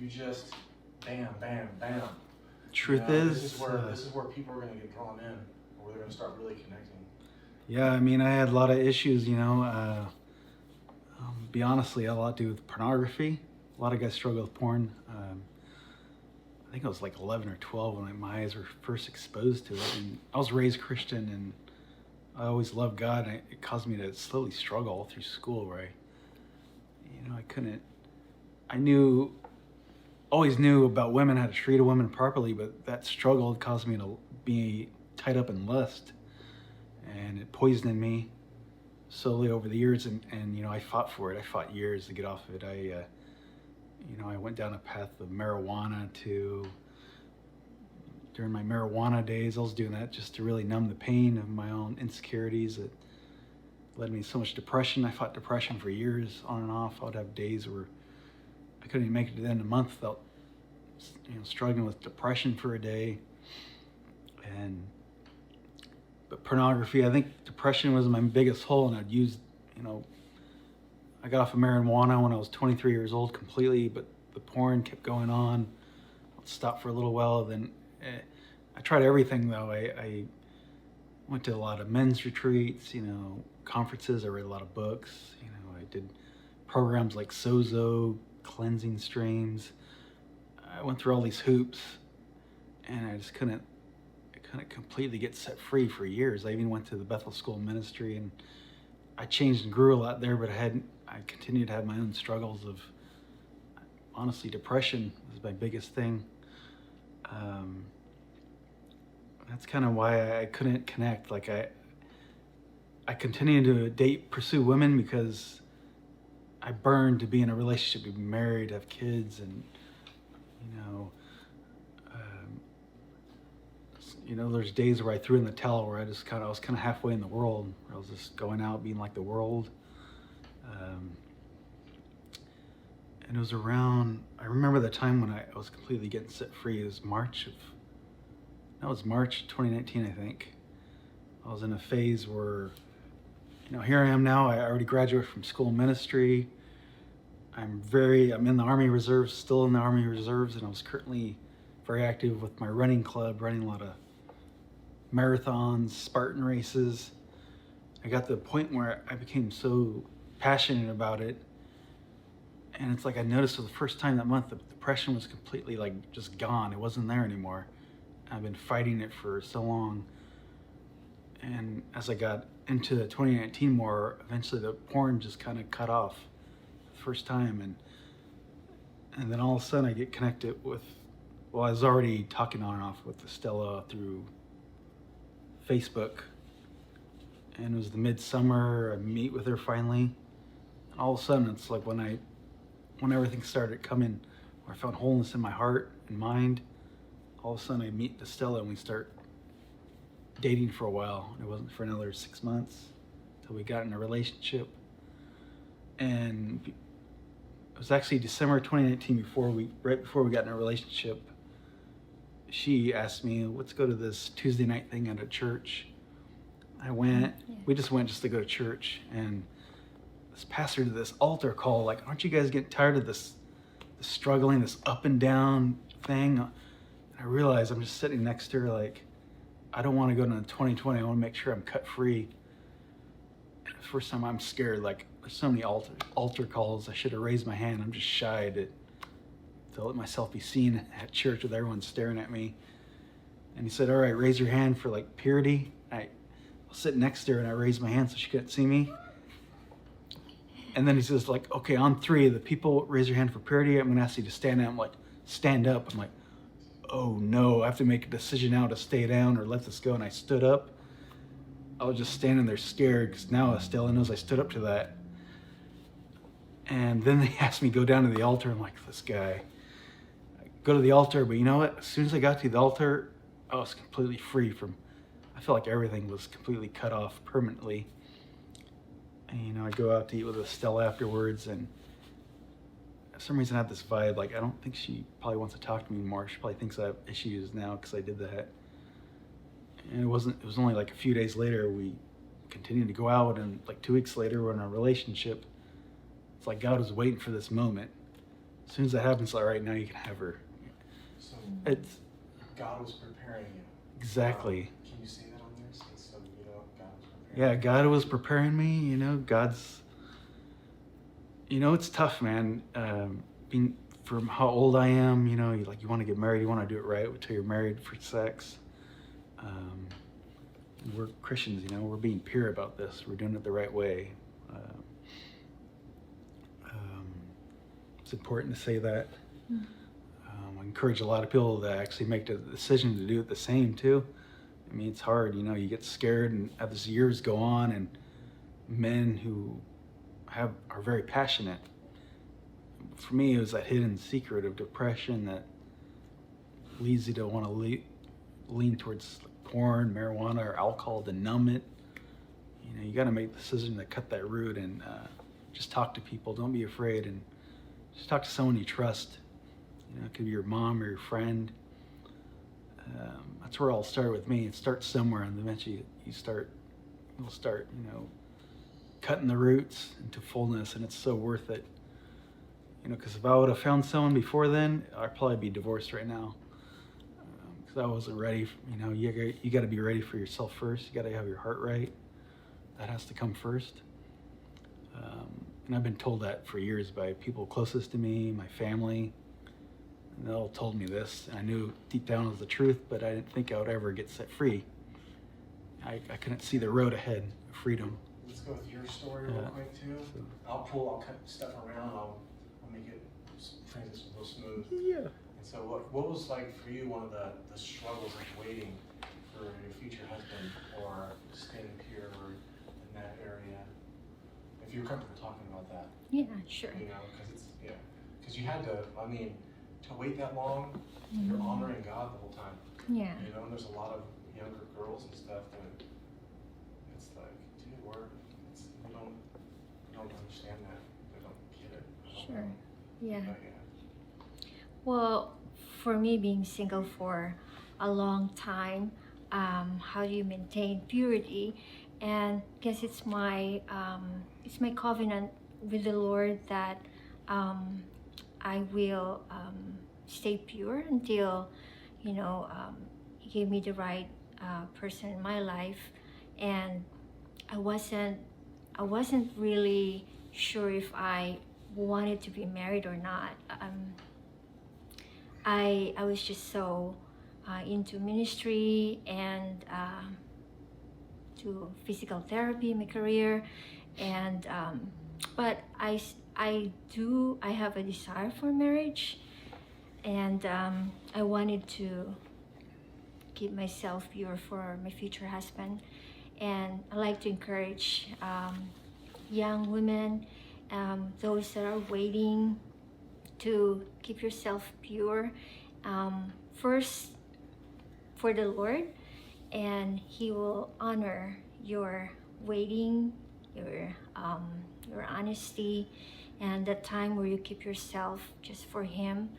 you just bam, bam, bam. Truth this is where people are going to get drawn in, or where they're going to start really connecting. Yeah, I mean, I had a lot of issues, be honestly, a lot to do with pornography. A lot of guys struggle with porn. I think I was like 11 or 12 when my eyes were first exposed to it. And I was raised Christian, and I always loved God. And it caused me to slowly struggle all through school, where always knew about women, how to treat a woman properly, but that struggle caused me to be tied up in lust, and it poisoned me slowly over the years. And I fought for it. I fought years to get off of it. I went down a path of marijuana during my marijuana days. I was doing that just to really numb the pain of my own insecurities. It led me to so much depression. I fought depression for years, on and off. I would have days where I couldn't even make it to the end of the month without struggling with depression for a day. But pornography, I think depression was my biggest hole, and I'd used, I got off of marijuana when I was 23 years old completely, but the porn kept going on. I'd stop for a little while, then I tried everything though. I went to a lot of men's retreats, conferences. I read a lot of books. I did programs like Sozo, cleansing streams. I went through all these hoops, and I just couldn't completely get set free for years. I even went to the Bethel School of Ministry, and I changed and grew a lot there, but I continued to have my own struggles of, honestly, depression was my biggest thing. That's kind of why I couldn't connect. Like I continued to pursue women because I burned to be in a relationship, be married, have kids, and there's days where I threw in the towel, where I was kind of halfway in the world, where I was just going out being like the world. And it was I remember the time when I was completely getting set free. It was March 2019, I think. I was in a phase where, here I am now. I already graduated from school of ministry. I'm in the Army Reserves, still in the Army Reserves, and I was currently very active with my running club, running a lot of marathons, Spartan races. I got to the point where I became so passionate about it, and it's like I noticed for the first time that month the depression was completely just gone. It wasn't there anymore. I've been fighting it for so long, and as I got into 2019 more, eventually the porn just kind of cut off the first time, and then all of a sudden I get connected with, I was already talking on and off with Estella through Facebook, and it was the midsummer. I meet with her finally, and all of a sudden it's like when everything started coming, where I found wholeness in my heart and mind, all of a sudden I meet Estella and we start dating for a while. It wasn't for another 6 months till we got in a relationship, and it was actually December 2019 right before we got in a relationship. She asked me, let's go to this Tuesday night thing at a church. I went. Yeah. We just went to go to church, and this pastor did this altar call, like, aren't you guys getting tired of this struggling, this up and down thing? And I realized I'm just sitting next to her like, I don't want to go into 2020. I want to make sure I'm cut free. And the first time I'm scared, like, there's so many altar calls. I should have raised my hand. I'm just shy to let myself be seen at church with everyone staring at me. And he said, all right, raise your hand for purity. I was sitting next to her and I raised my hand so she couldn't see me. And then he says, okay, on 3, the people raise your hand for purity. I'm gonna ask you to stand up. I'm like, stand up. I'm like, oh no, I have to make a decision now to stay down or let this go. And I stood up. I was just standing there scared because now Estella knows I stood up to that. And then they asked me to go down to the altar. I'm like, this guy. Go to the altar, but you know what? As soon as I got to the altar, I was completely free I felt like everything was completely cut off permanently. And I go out to eat with Estella afterwards, and for some reason I have this vibe, I don't think she probably wants to talk to me anymore. She probably thinks I have issues now because I did that. And it was only a few days later we continued to go out, and 2 weeks later we're in a relationship. It's like God was waiting for this moment As soon as that happens, all right, now you can have her. So It's God was preparing you. exactly. Can you say that on there? So God was preparing Yeah, you. God was preparing me. God's. It's tough, man. Being from how old I am, you want to get married, you want to do it right until you're married for sex. We're Christians, we're being pure about this. We're doing it the right way. It's important to say that. I encourage a lot of people to actually make the decision to do it the same too. I mean, it's hard, you get scared, and as years go on, and men who are very passionate. For me, it was that hidden secret of depression that leads you to want to lean towards porn, marijuana, or alcohol to numb it. You got to make the decision to cut that root and just talk to people. Don't be afraid, and just talk to someone you trust. It could be your mom or your friend. That's where it all started with me. It starts somewhere, and eventually you'll start, cutting the roots into fullness, and it's so worth it. Because if I would have found someone before then, I'd probably be divorced right now. Because I wasn't ready. You got to be ready for yourself first. You got to have your heart right. That has to come first. And I've been told that for years by people closest to me, my family. And they all told me this. And I knew deep down it was the truth, but I didn't think I would ever get set free. I couldn't see the road ahead of freedom. Let's go with your story real quick too. I'll cut stuff around. I'll make it transition real smooth. Yeah. And so what was like for you one of the struggles of waiting for your future husband or staying pure or in that area? If you're comfortable talking about that. Yeah, sure. Because you had to, to wait that long, you're honoring God the whole time. Yeah. And there's a lot of younger girls and stuff that it's like, dude, we don't understand that. They don't get it. Sure. Yeah. But yeah. Well, for me, being single for a long time, how do you maintain purity? And I guess it's my covenant with the Lord that I will stay pure until He gave me the right person in my life. And I wasn't really sure if I wanted to be married or not. I was just so into ministry and to physical therapy, my career, and but I have a desire for marriage, and I wanted to keep myself pure for my future husband. And I like to encourage young women, those that are waiting, to keep yourself pure, first for the Lord, and He will honor your waiting, your honesty, and the time where you keep yourself just for Him.